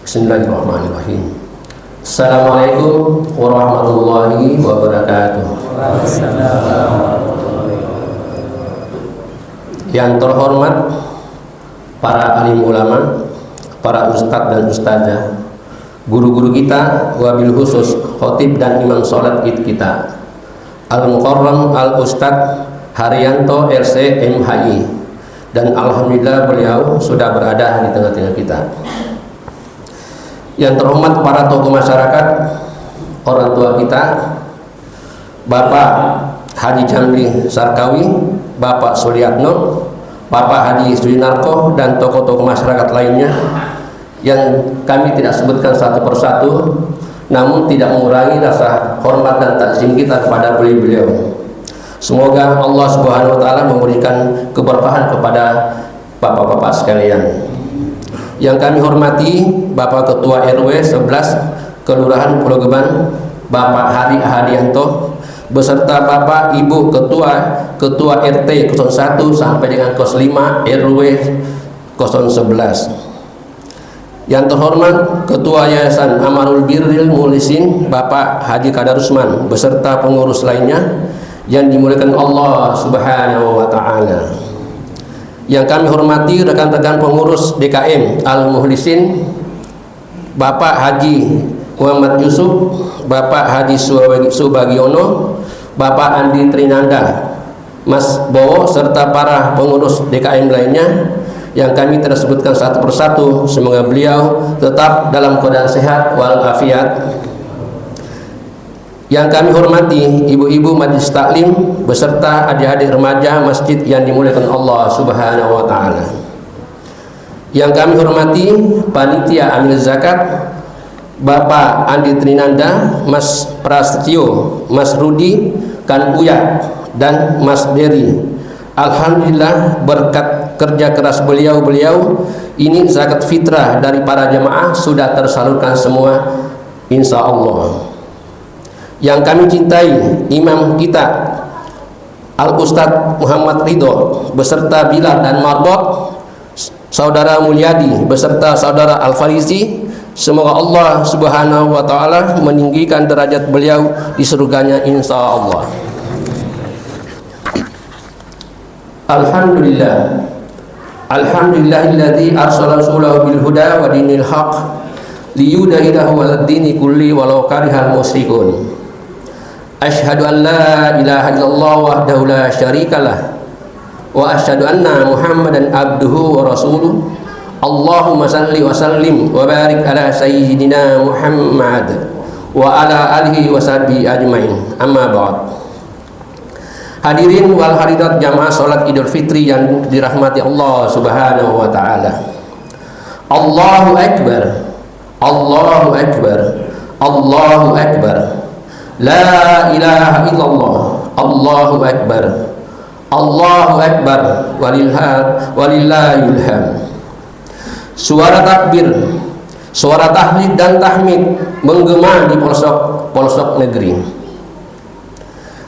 Bismillahirrahmanirrahim. Assalamualaikum warahmatullahi wabarakatuh. Yang terhormat para alim ulama, para ustadz dan ustazah, guru-guru kita, wabil khusus khotib dan imam sholat id kita, Al-Mukarram Al-Ustadz Haryanto RC MHI, dan alhamdulillah beliau sudah berada di tengah-tengah kita. Yang terhormat para tokoh masyarakat, orang tua kita, Bapak Haji Jamli Sarkawi, Bapak Suliatno, Bapak Haji Sudinarko, dan tokoh-tokoh masyarakat lainnya yang kami tidak sebutkan satu persatu, namun tidak mengurangi rasa hormat dan takzim kita kepada beliau-beliau. Semoga Allah Subhanahu wa taala memberikan keberkahan kepada bapak-bapak sekalian. Yang kami hormati Bapak Ketua RW 11 Kelurahan Pulau Gebang, Bapak Hari Hadianto, beserta Bapak Ibu Ketua RT 01 sampai dengan kos 5 RW 011. Yang terhormat Ketua Yayasan Amarul Birril Mulisin, Bapak Haji Kadarusman, beserta pengurus lainnya yang dimuliakan Allah Subhanahu wa taala. Yang kami hormati rekan-rekan pengurus DKM Al-Muhlisin, Bapak Haji Muhammad Yusuf, Bapak Haji Subagiono, Bapak Andi Trinanda, Mas Bowo, serta para pengurus DKM lainnya yang kami tersebutkan satu persatu. Semoga beliau tetap dalam keadaan sehat walafiat. Yang kami hormati ibu-ibu majelis taklim beserta adik-adik remaja masjid yang dimuliakan Allah Subhanahu wa taala. Yang kami hormati panitia amil zakat, Bapak Andi Trinanda, Mas Prasetyo, Mas Rudi, Kan Uya, dan Mas Dery. Alhamdulillah berkat kerja keras beliau ini zakat fitrah dari para jemaah sudah tersalurkan semua, insya Allah. Yang kami cintai imam kita Al-Ustadz Muhammad Ridho beserta Bilal dan Marbot, Saudara Mulyadi beserta Saudara Al-Farisi, semoga Allah Subhanahu wa taala meninggikan derajat beliau di surganya insya Allah. Alhamdulillah, alhamdulillahilladzi arsala rasulahu bil huda wa dinil haq liyudhhirahu 'alad dini kulli walau karihal musyrikun. Asyhadu an la ilaha illallah wahdahu la syarikalah wa asyhadu anna Muhammadan abduhu wa rasuluh. Allahumma salli wa sallim wa barik ala sayyidina Muhammad wa ala alihi wa sahbihi ajmain. Amma ba'd. Hadirin wal hadirat jamaah salat Idul Fitri yang dirahmati Allah Subhanahu wa taala. Allahu akbar. Allahu akbar. Allahu akbar. La ilaha illallah. Allahu akbar. Allahu akbar. Walillahil hamd. Suara takbir, suara tahlil dan tahmid menggema di pelosok negeri,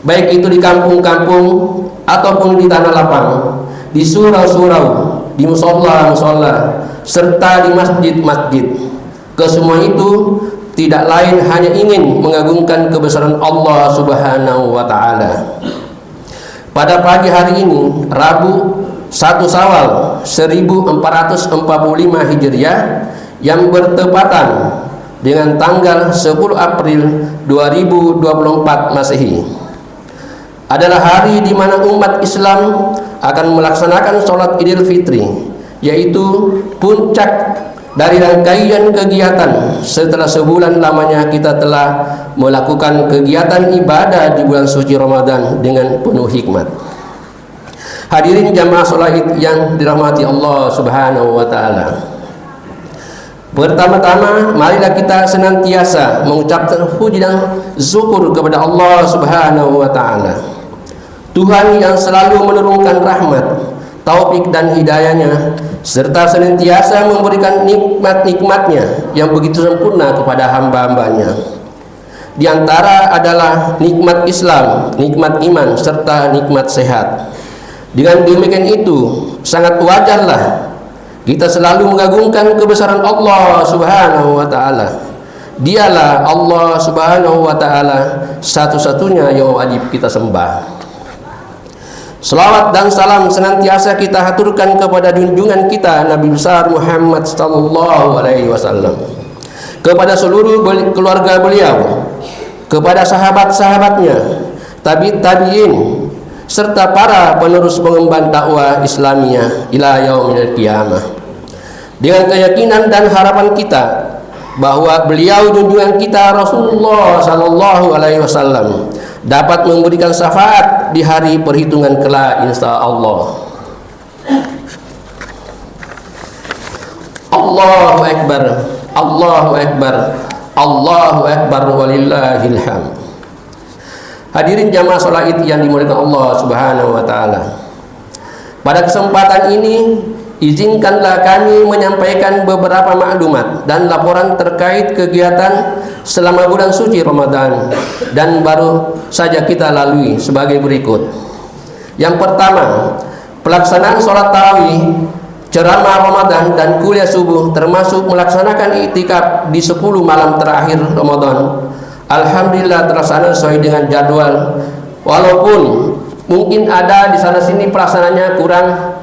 baik itu di kampung-kampung ataupun di tanah lapang, di surau-surau, di musola-musola, serta di masjid-masjid. Kesemua itu tidak lain hanya ingin mengagungkan kebesaran Allah Subhanahu wa taala. Pada pagi hari ini, Rabu 1 Syawal 1445 Hijriah yang bertepatan dengan tanggal 10 April 2024 Masehi, adalah hari di mana umat Islam akan melaksanakan sholat Idul Fitri, yaitu puncak dari rangkaian kegiatan setelah sebulan lamanya kita telah melakukan kegiatan ibadah di bulan suci Ramadan dengan penuh hikmat. Hadirin jamaah sholat yang dirahmati Allah Subhanahu wa taala. Pertama-tama marilah kita senantiasa mengucapkan puji dan syukur kepada Allah Subhanahu wa taala, Tuhan yang selalu menurunkan rahmat, taufik dan hidayahnya, serta senantiasa memberikan nikmat-nikmatnya yang begitu sempurna kepada hamba-hambanya. Di antara adalah nikmat Islam, nikmat iman, serta nikmat sehat. Dengan demikian itu sangat wajarlah Kita selalu mengagungkan kebesaran Allah Subhanahu wa taala. Dialah Allah Subhanahu wa taala satu-satunya yang wajib kita sembah. Selawat dan salam senantiasa kita haturkan kepada junjungan kita Nabi besar Muhammad sallallahu alaihi wasallam, kepada seluruh keluarga beliau, kepada sahabat-sahabatnya, tabi'in, serta para penerus pengemban dakwah Islamiyah ila yaumil qiyamah. Dengan keyakinan dan harapan kita bahwa beliau junjungan kita Rasulullah sallallahu alaihi wasallam dapat memberikan syafaat di hari perhitungan kelak insyaallah. Allahu akbar, Allahu akbar, Allahu akbar walillahil hamd. Hadirin jamaah salat Id yang dimuliakan Allah Subhanahu wa taala. Pada kesempatan ini izinkanlah kami menyampaikan beberapa maklumat dan laporan terkait kegiatan selama bulan suci Ramadan dan baru saja kita lalui sebagai berikut. Yang pertama, pelaksanaan sholat tarawih, ceramah Ramadan dan kuliah subuh, termasuk melaksanakan iktikaf di 10 malam terakhir Ramadan, alhamdulillah terlaksana sesuai dengan jadwal. Walaupun mungkin ada di sana sini pelaksananya kurang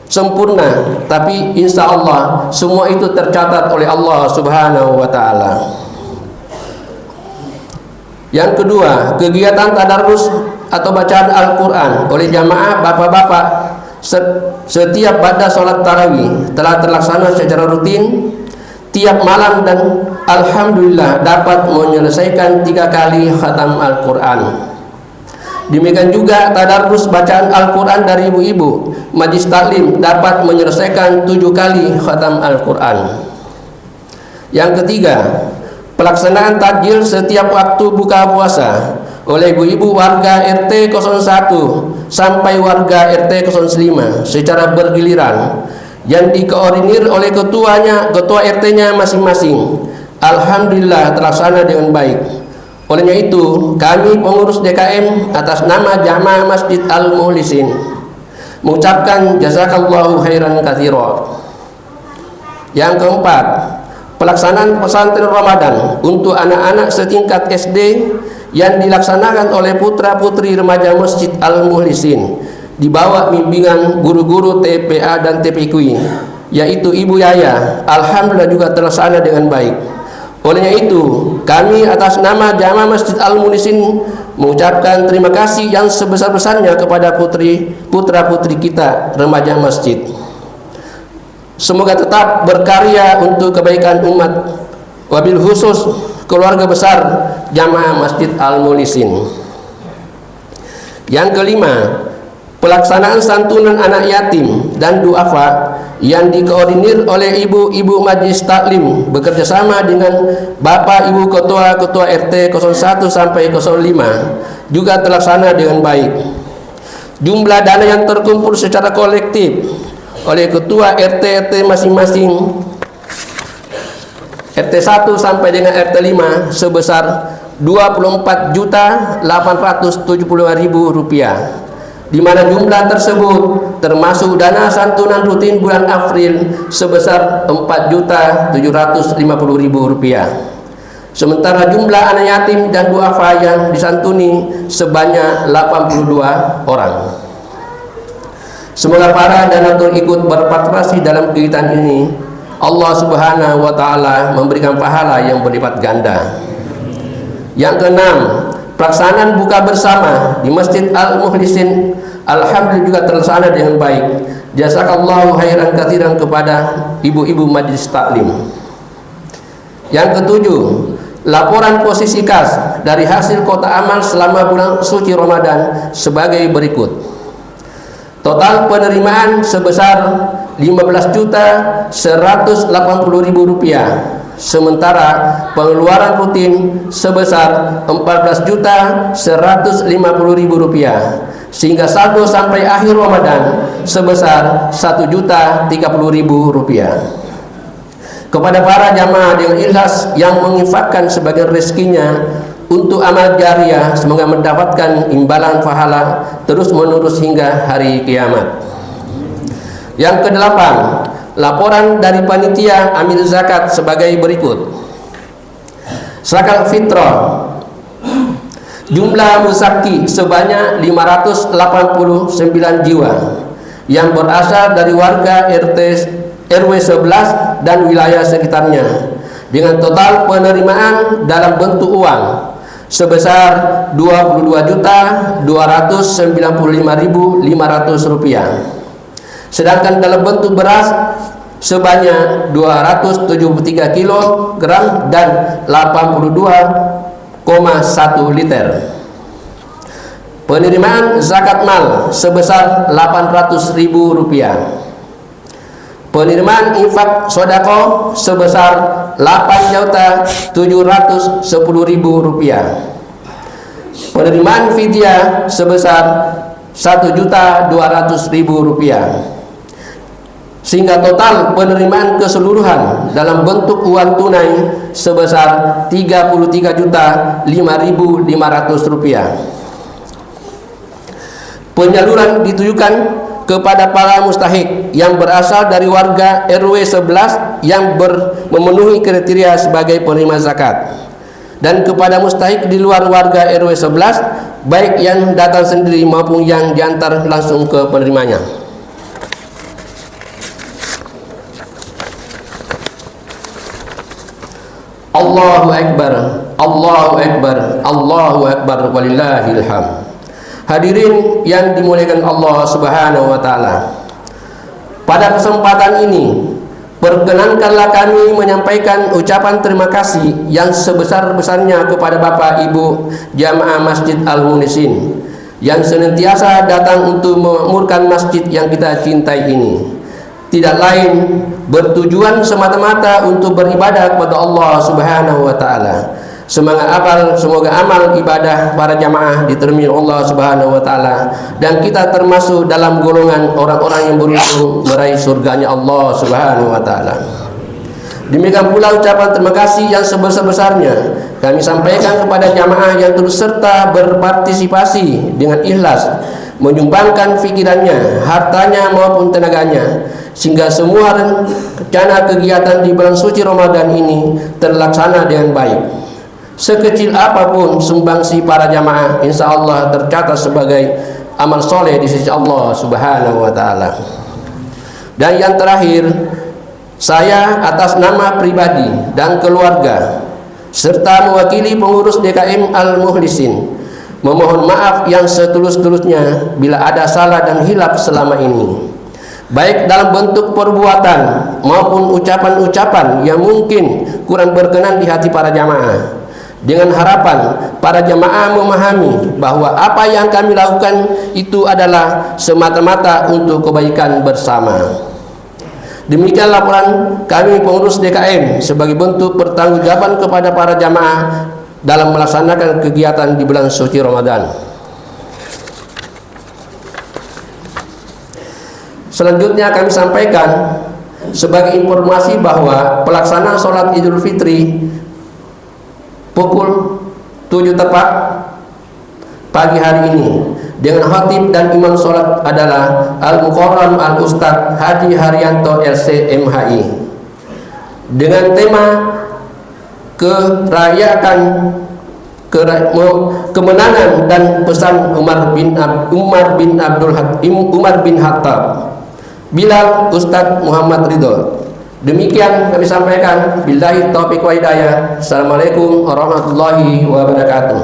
sempurna, tapi insya Allah semua itu tercatat oleh Allah Subhanahu wa taala. Yang kedua, kegiatan tadarus atau bacaan Al-Quran oleh jamaah bapak-bapak setiap pada sholat tarawih telah terlaksana secara rutin tiap malam dan alhamdulillah dapat menyelesaikan 3 kali khatam Al-Quran. Demikian juga tadarus bacaan Al-Quran dari ibu-ibu majlis taklim dapat menyelesaikan 7 kali khatam Al-Quran. Yang ketiga, pelaksanaan takjil setiap waktu buka puasa oleh ibu-ibu warga RT 01 sampai warga RT 05 secara bergiliran yang dikoordinir oleh ketua RT-nya masing-masing. Alhamdulillah terlaksana dengan baik. Olehnya itu, kami pengurus DKM atas nama Jamaah Masjid Al-Mukhlisin mengucapkan jazakallahu khairan katsira. Yang keempat, pelaksanaan pesantren Ramadan untuk anak-anak setingkat SD yang dilaksanakan oleh putra-putri remaja Masjid Al-Mukhlisin di bawah bimbingan guru-guru TPA dan TPQ, yaitu Ibu Yaya, alhamdulillah juga terlaksana dengan baik. Olehnya itu, kami atas nama Jamaah Masjid Al-Mukhlisin mengucapkan terima kasih yang sebesar-besarnya kepada putra-putri kita remaja masjid. Semoga tetap berkarya untuk kebaikan umat, wabil khusus keluarga besar Jamaah Masjid Al-Mukhlisin. Yang kelima, pelaksanaan santunan anak yatim dan duafa yang dikoordinir oleh ibu-ibu majlis taklim bekerjasama dengan Bapak Ibu Ketua RT 01 sampai 05 juga terlaksana dengan baik. Jumlah dana yang terkumpul secara kolektif oleh ketua RT masing-masing RT 1 sampai dengan RT 5 sebesar Rp24.875.000, di mana jumlah tersebut termasuk dana santunan rutin bulan April sebesar Rp4.750.000. Sementara jumlah anak yatim dan duafa yang disantuni sebanyak 82 orang. Semoga para donatur ikut berpartisipasi dalam kegiatan ini. Allah Subhanahu wa taala memberikan pahala yang berlipat ganda. Yang keenam, pelaksanaan buka bersama di Masjid Al-Mukhlisin alhamdulillah juga terlaksana dengan baik. Jazakallahu khairan katsiran kepada ibu-ibu majlis taklim. Yang ketujuh, laporan posisi kas dari hasil kotak amal selama bulan suci Ramadan sebagai berikut. Total penerimaan sebesar Rp15.180.000, sementara pengeluaran rutin sebesar Rp14.150.000, sehingga saldo sampai akhir Ramadan sebesar Rp1.030.000. Kepada para jamaah dengan ikhlas yang menginfakkan sebagian rezekinya untuk amal jariah, semoga mendapatkan imbalan pahala terus menerus hingga hari kiamat. Yang kedelapan, laporan dari panitia amil zakat sebagai berikut. Zakat fitrah jumlah muzaki sebanyak 589 jiwa yang berasal dari warga RW 11 dan wilayah sekitarnya, dengan total penerimaan dalam bentuk uang sebesar Rp22.295.500. Sedangkan dalam bentuk beras sebanyak 273 kg dan 82,1 liter. Penerimaan zakat mal sebesar Rp800.000. Penerimaan infak sodako sebesar Rp8.710.000. Penerimaan fidyah sebesar Rp1.200.000, sehingga total penerimaan keseluruhan dalam bentuk uang tunai sebesar Rp33.500. Penyaluran ditujukan kepada para mustahik yang berasal dari warga RW 11 yang memenuhi kriteria sebagai penerima zakat, dan kepada mustahik di luar warga RW 11 baik yang datang sendiri maupun yang diantar langsung ke penerimanya. Allahu Akbar, Allahu Akbar, Allahu Akbar, walillahil hamd. Hadirin yang dimuliakan Allah Subhanahu wa taala. Pada kesempatan ini, perkenankanlah kami menyampaikan ucapan terima kasih yang sebesar-besarnya kepada Bapak Ibu Jamaah Masjid Al-Munisin yang senantiasa datang untuk memakmurkan masjid yang kita cintai ini. Tidak lain bertujuan semata-mata untuk beribadah kepada Allah Subhanahu wa taala. Semoga amal ibadah para jamaah diterima Allah Subhanahu wa taala dan kita termasuk dalam golongan orang-orang yang beruntung meraih surganya Allah Subhanahu wa taala. Demikian pula ucapan terima kasih yang sebesar-besarnya kami sampaikan kepada jamaah yang turut serta berpartisipasi dengan ikhlas menyumbangkan pikirannya, hartanya maupun tenaganya, sehingga semua rencana kegiatan di bulan suci Ramadan ini terlaksana dengan baik. Sekecil apapun sumbangsi para jamaah, insya Allah tercatat sebagai amal soleh di sisi Allah Subhanahu wa taala. Dan yang terakhir, saya atas nama pribadi dan keluarga serta mewakili pengurus DKM Al-Mukhlisin memohon maaf yang setulus-tulusnya bila ada salah dan hilaf selama ini, baik dalam bentuk perbuatan maupun ucapan-ucapan yang mungkin kurang berkenan di hati para jamaah. Dengan harapan para jamaah memahami bahwa apa yang kami lakukan itu adalah semata-mata untuk kebaikan bersama. Demikian laporan kami pengurus DKM sebagai bentuk pertanggungjawaban kepada para jamaah dalam melaksanakan kegiatan di bulan suci Ramadan. Selanjutnya kami sampaikan sebagai informasi bahwa pelaksanaan sholat Idul Fitri pukul 7 tepat pagi hari ini dengan khatib dan imam sholat adalah Al-Mukarram Al-Ustadz Haji Haryanto LC MHI dengan tema kemenangan dan pesan Umar bin Khattab Bilal Ustadz Muhammad Ridho. Demikian kami sampaikan. Billahi taufiq wa hidayah. Assalamualaikum warahmatullahi wabarakatuh.